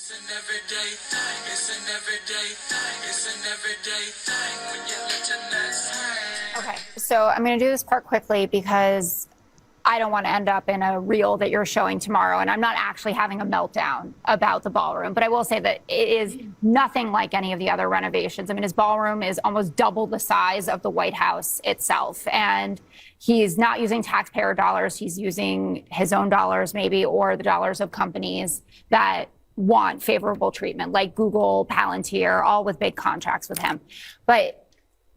It's an everyday thing. It's an everyday thing. It's an everyday thing when you let your nuts hang. Okay, so I'm going to do this part quickly because I don't want to end up in a reel that you're showing tomorrow, and I'm not actually having a meltdown about the ballroom. But I will say that it is nothing like any of the other renovations. I mean, his ballroom is almost double the size of the White House itself, and he's not using taxpayer dollars. He's using his own dollars, maybe, or the dollars of companies that want favorable treatment, like Google, Palantir, all with big contracts with him. But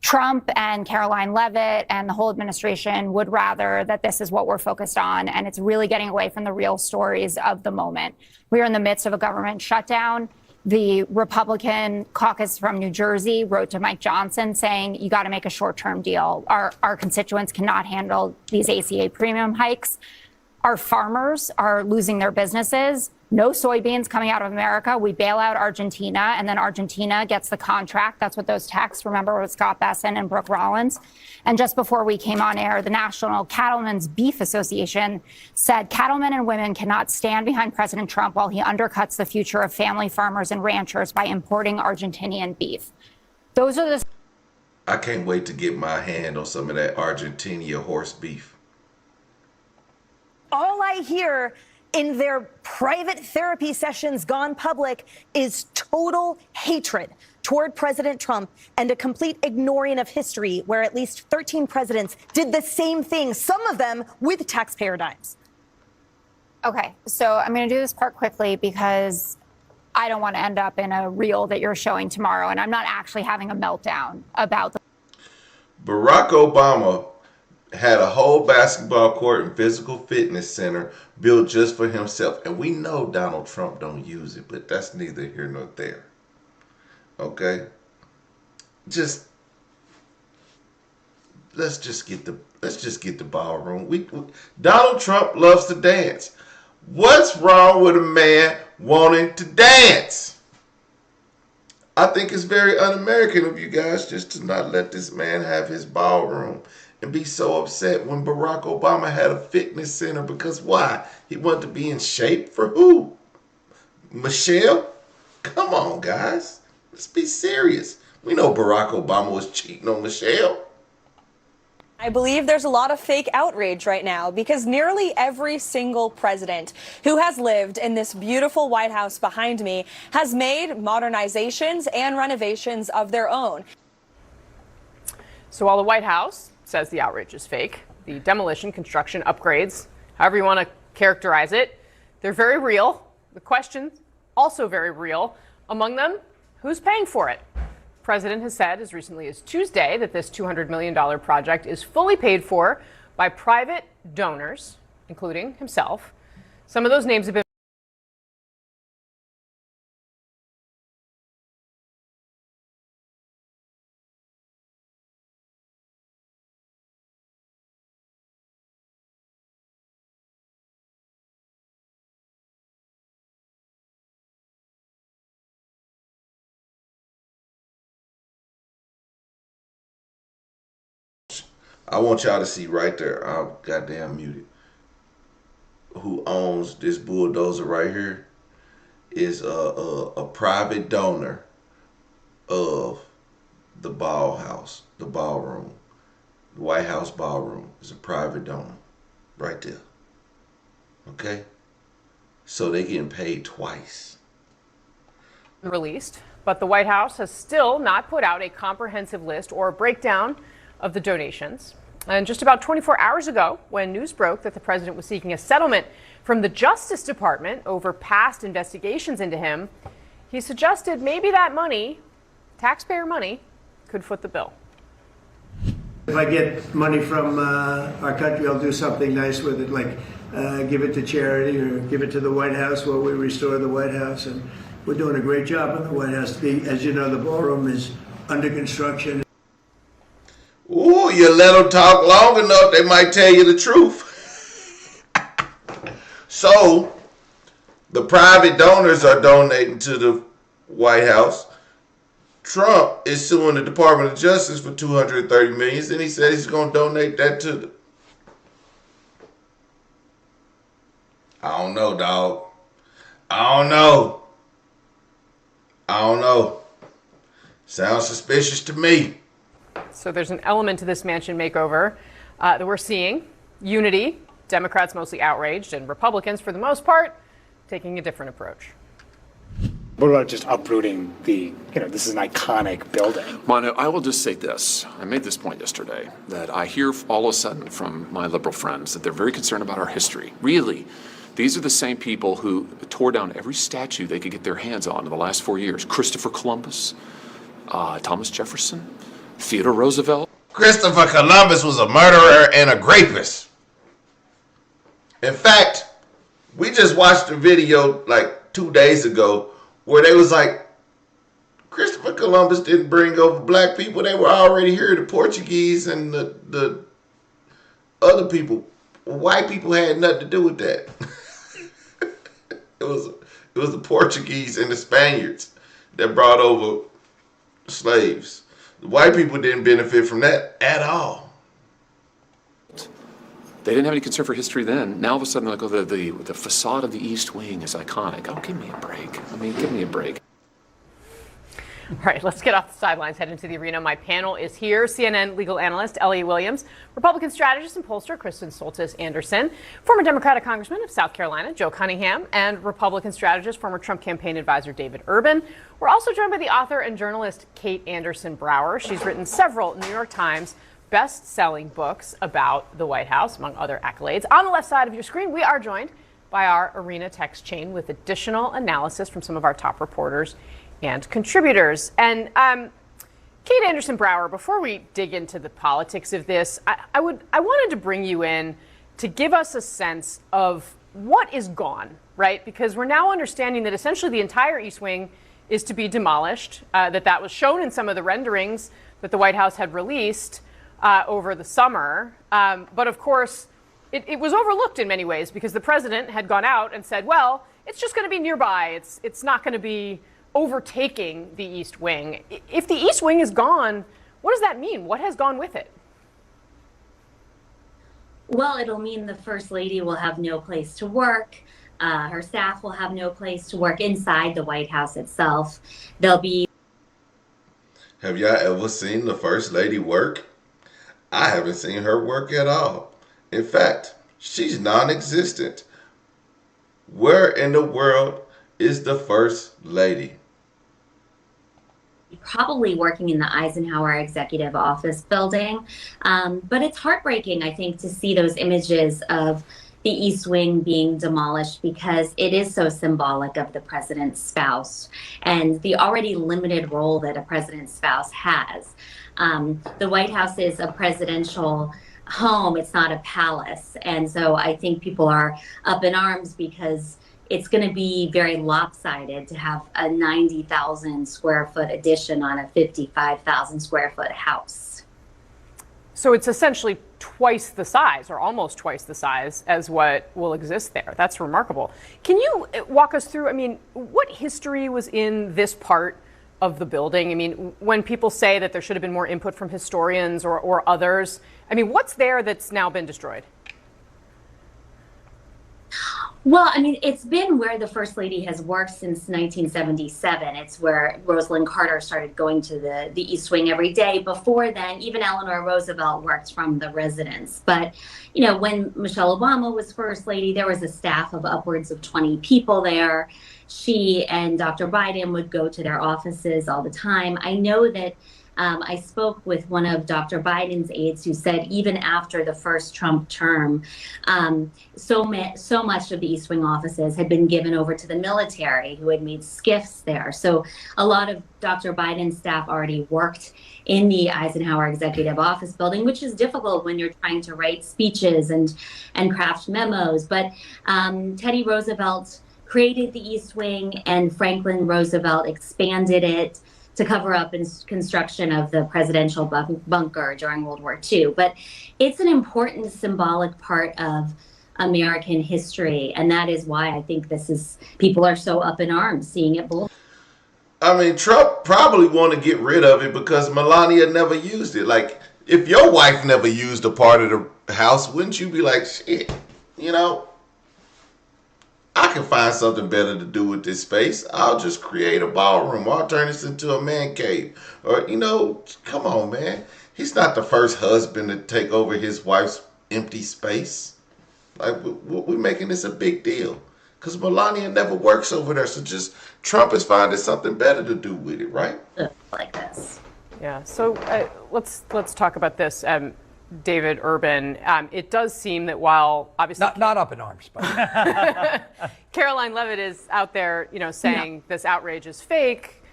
Trump and Caroline Leavitt and the whole administration would rather that this is what we're focused on, and it's really getting away from the real stories of the moment. We are in the midst of a government shutdown. The Republican caucus from New Jersey wrote to Mike Johnson saying, you got to make a short-term deal. Our constituents cannot handle these ACA premium hikes. Our farmers are losing their businesses. No soybeans coming out of America. We bail out Argentina, and then Argentina gets the contract. That's what those texts, remember, with Scott Besson and Brooke Rollins. And just before we came on air, the National Cattlemen's Beef Association said cattlemen and women cannot stand behind President Trump while he undercuts the future of family farmers and ranchers by importing Argentinian beef. Those are the... I can't wait to get my hand on some of that Argentina horse beef. All I hear in their private therapy sessions gone public is total hatred toward President Trump and a complete ignoring of history where at least 13 presidents did the same thing, some of them with taxpayer dimes. Okay, so I'm going to do this part quickly because I don't want to end up in a reel that you're showing tomorrow, and I'm not actually having a meltdown about the... Barack Obama had a whole basketball court and physical fitness center built just for himself. And we know Donald Trump don't use it, but that's neither here nor there. Okay? Let's just get the ballroom. Donald Trump loves to dance. What's wrong with a man wanting to dance? I think it's very un-American of you guys just to not let this man have his ballroom and be so upset when Barack Obama had a fitness center. Because why? He wanted to be in shape for who? Michelle? Come on, guys. Let's be serious. We know Barack Obama was cheating on Michelle. I believe there's a lot of fake outrage right now because nearly every single president who has lived in this beautiful White House behind me has made modernizations and renovations of their own. So while the White House says the outrage is fake, the demolition, construction, upgrades, however you want to characterize it, they're very real. The question's also very real. Among them, who's paying for it? The president has said as recently as Tuesday that this $200 million project is fully paid for by private donors, including himself. Some of those names have been I want y'all to see right there. I'm goddamn muted. Who owns this bulldozer right here is a private donor of the ballroom. The White House ballroom is a private donor right there. Okay? So they getting paid twice. Released, but the White House has still not put out a comprehensive list or a breakdown of the donations. And just about 24 hours ago, when news broke that the president was seeking a settlement from the Justice Department over past investigations into him, he suggested maybe that money, taxpayer money, could foot the bill. If I get money from our country, I'll do something nice with it, like give it to charity or give it to the White House where we restore the White House. And we're doing a great job in the White House. As you know, the ballroom is under construction. Ooh, you let them talk long enough, they might tell you the truth. So, the private donors are donating to the White House. Trump is suing the Department of Justice for $230 million, and he said he's going to donate that to the... I don't know, dog. I don't know. I don't know. Sounds suspicious to me. So there's an element to this mansion makeover that we're seeing. Unity, Democrats mostly outraged, and Republicans, for the most part, taking a different approach. What about just uprooting this is an iconic building? Manu, I will just say this. I made this point yesterday, that I hear all of a sudden from my liberal friends that they're very concerned about our history. Really, these are the same people who tore down every statue they could get their hands on in the last 4 years. Christopher Columbus, Thomas Jefferson, Theodore Roosevelt. Christopher Columbus was a murderer and a rapist. In fact, we just watched a video like 2 days ago where they was like, Christopher Columbus didn't bring over black people. They were already here. The Portuguese and the other people, white people had nothing to do with that. It was the Portuguese and the Spaniards that brought over slaves. The white people didn't benefit from that at all. They didn't have any concern for history then. Now all of a sudden, like, the facade of the East Wing is iconic. Oh, give me a break. I mean, give me a break. All right, let's get off the sidelines, head into the arena. My panel is here. CNN legal analyst Elliot Williams, Republican strategist and pollster Kristen Soltis Anderson, former Democratic Congressman of South Carolina Joe Cunningham, and Republican strategist, former Trump campaign advisor David Urban. We're also joined by the author and journalist Kate Anderson Brower. She's written several New York Times best-selling books about the White House, among other accolades. On the left side of your screen, we are joined by our arena text chain with additional analysis from some of our top reporters and contributors. And Kate Anderson Brower, before we dig into the politics of this, I wanted to bring you in to give us a sense of what is gone, right? Because we're now understanding that essentially the entire East Wing is to be demolished, that was shown in some of the renderings that the White House had released over the summer. But of course, it was overlooked in many ways because the president had gone out and said, well, it's just going to be nearby. It's not going to be overtaking the East Wing. If the East Wing is gone, what does that mean? What has gone with it? Well, it'll mean the First Lady will have no place to work. Her staff will have no place to work inside the White House itself. There'll be. Have y'all ever seen the First Lady work? I haven't seen her work at all. In fact, she's non-existent. Where in the world is the First Lady? Probably working in the Eisenhower Executive Office building. But it's heartbreaking, I think, to see those images of the East Wing being demolished because it is so symbolic of the president's spouse and the already limited role that a president's spouse has. The White House is a presidential home. It's not a palace. And so I think people are up in arms because it's going to be very lopsided to have a 90,000 square foot addition on a 55,000 square foot house. So it's essentially twice the size, or almost twice the size, as what will exist there. That's remarkable. Can you walk us through, what history was in this part of the building? When people say that there should have been more input from historians or others, what's there that's now been destroyed? Well, it's been where the First Lady has worked since 1977. It's where Rosalind Carter started going to the East Wing every day. Before then, even Eleanor Roosevelt worked from the residence. But, when Michelle Obama was First Lady, there was a staff of upwards of 20 people there. She and Dr. Biden would go to their offices all the time. I know that I spoke with one of Dr. Biden's aides who said even after the first Trump term, so much of the East Wing offices had been given over to the military who had made SCIFs there. So a lot of Dr. Biden's staff already worked in the Eisenhower Executive Office building, which is difficult when you're trying to write speeches and craft memos. But Teddy Roosevelt created the East Wing and Franklin Roosevelt expanded it to cover up in construction of the presidential bunker during World War II. But it's an important symbolic part of American history. And that is why I think people are so up in arms seeing it both. Trump probably want to get rid of it because Melania never used it. Like, if your wife never used a part of the house, wouldn't you be like, shit, I can find something better to do with this space. I'll just create a ballroom. I'll turn this into a man cave. Or, come on, man. He's not the first husband to take over his wife's empty space. Like, we're making this a big deal. Because Melania never works over there. So just Trump is finding something better to do with it, right? Like this. Yeah. So let's talk about this. David Urban, it does seem that while obviously not up in arms, but Caroline Leavitt is out there, saying this outrage is fake.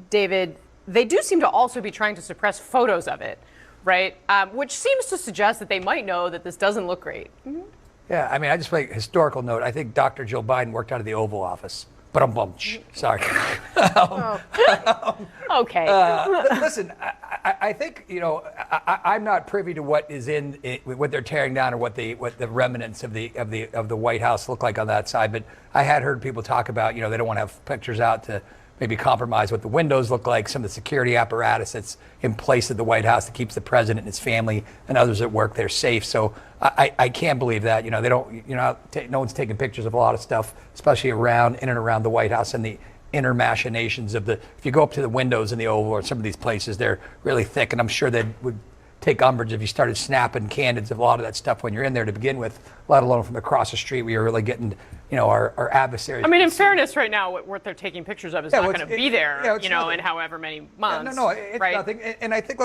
David, they do seem to also be trying to suppress photos of it, right? Which seems to suggest that they might know that this doesn't look great. Mm-hmm. Yeah, I mean, I just make a historical note. I think Dr. Jill Biden worked out of the Oval Office. But sorry. Okay. Listen, I think I'm not privy to what is what they're tearing down or what the remnants of the White House look like on that side. But I had heard people talk about they don't want to have pictures out to maybe compromise what the windows look like, some of the security apparatus that's in place at the White House that keeps the president and his family and others at work there safe. So I can't believe that. They don't. No one's taking pictures of a lot of stuff, especially in and around the White House and the inner machinations of If you go up to the windows in the Oval or some of these places, they're really thick, and I'm sure they would take umbrage if you started snapping candids of a lot of that stuff when you're in there to begin with, let alone from across the street where you're really getting, our adversaries. I mean, in fairness, right now, what they're taking pictures of is not going to be there, in however many months. No, it's right? nothing. And I think,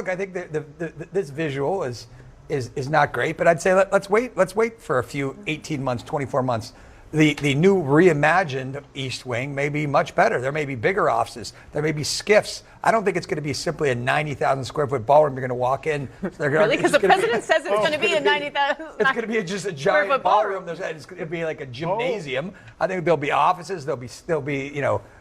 this visual is not great, but I'd say let's wait for a few 18 months, 24 months. The new reimagined East Wing may be much better. There may be bigger offices. There may be skiffs. I don't think it's going to be simply a 90,000 square foot ballroom. You're going to walk in. Really? Because the president says it's going to be a 90,000. It's going to be just a giant ballroom. It's going to be like a gymnasium. I think there'll be offices. There'll be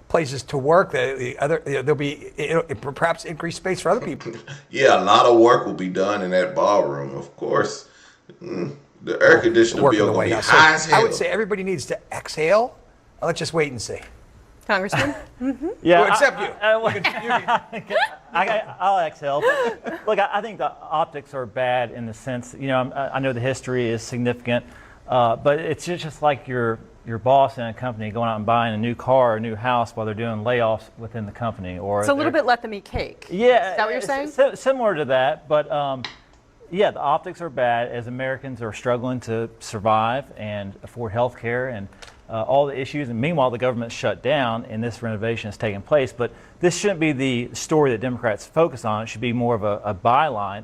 places to work. There'll be perhaps increased space for other people. Yeah, a lot of work will be done in that ballroom, of course. The air conditioner bill will be high as hell. I would say everybody needs to exhale. Let's just wait and see. Congressman? Mm-hmm. Yeah, well, except you. I'll exhale. But look, I think the optics are bad in the sense, I know the history is significant, but it's just like your boss in a company going out and buying a new car or a new house while they're doing layoffs within the company. Or it's a little bit let them eat cake. Yeah. Is that what you're saying? Similar to that, but yeah, the optics are bad as Americans are struggling to survive and afford health care and all the issues. And meanwhile, the government's shut down and this renovation is taking place. But this shouldn't be the story that Democrats focus on. It should be more of a byline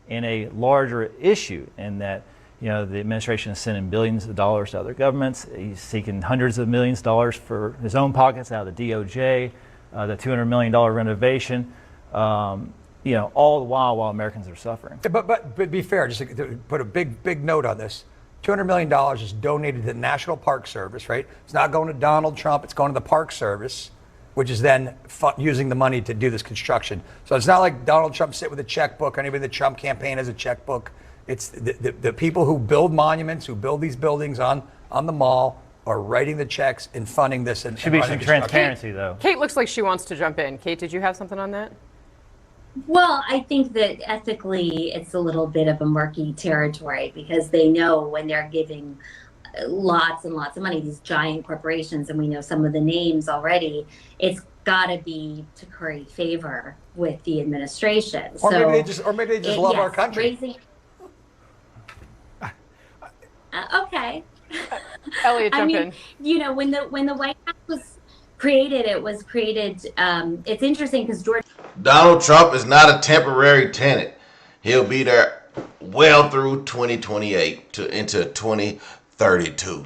in a larger issue, in that the administration is sending billions of dollars to other governments. He's seeking hundreds of millions of dollars for his own pockets out of the DOJ, the $200 million renovation. All the while Americans are suffering. But be fair, just to put a big note on this. $200 million is donated to the National Park Service, right? It's not going to Donald Trump. It's going to the Park Service, which is then using the money to do this construction. So it's not like Donald Trump sit with a checkbook or anybody in the Trump campaign has a checkbook. It's the people who build monuments, who build these buildings on the mall, are writing the checks and funding this. And should be some transparency, though. Kate looks like she wants to jump in. Kate, did you have something on that? Well, I think that ethically it's a little bit of a murky territory, because they know when they're giving lots and lots of money, these giant corporations, and we know some of the names already, it's got to be to curry favor with the administration. Or maybe they just love our country. Okay. Elliot, jump in. When the White House was created, it's interesting because Donald Trump is not a temporary tenant. He'll be there well through 2028 into 2032.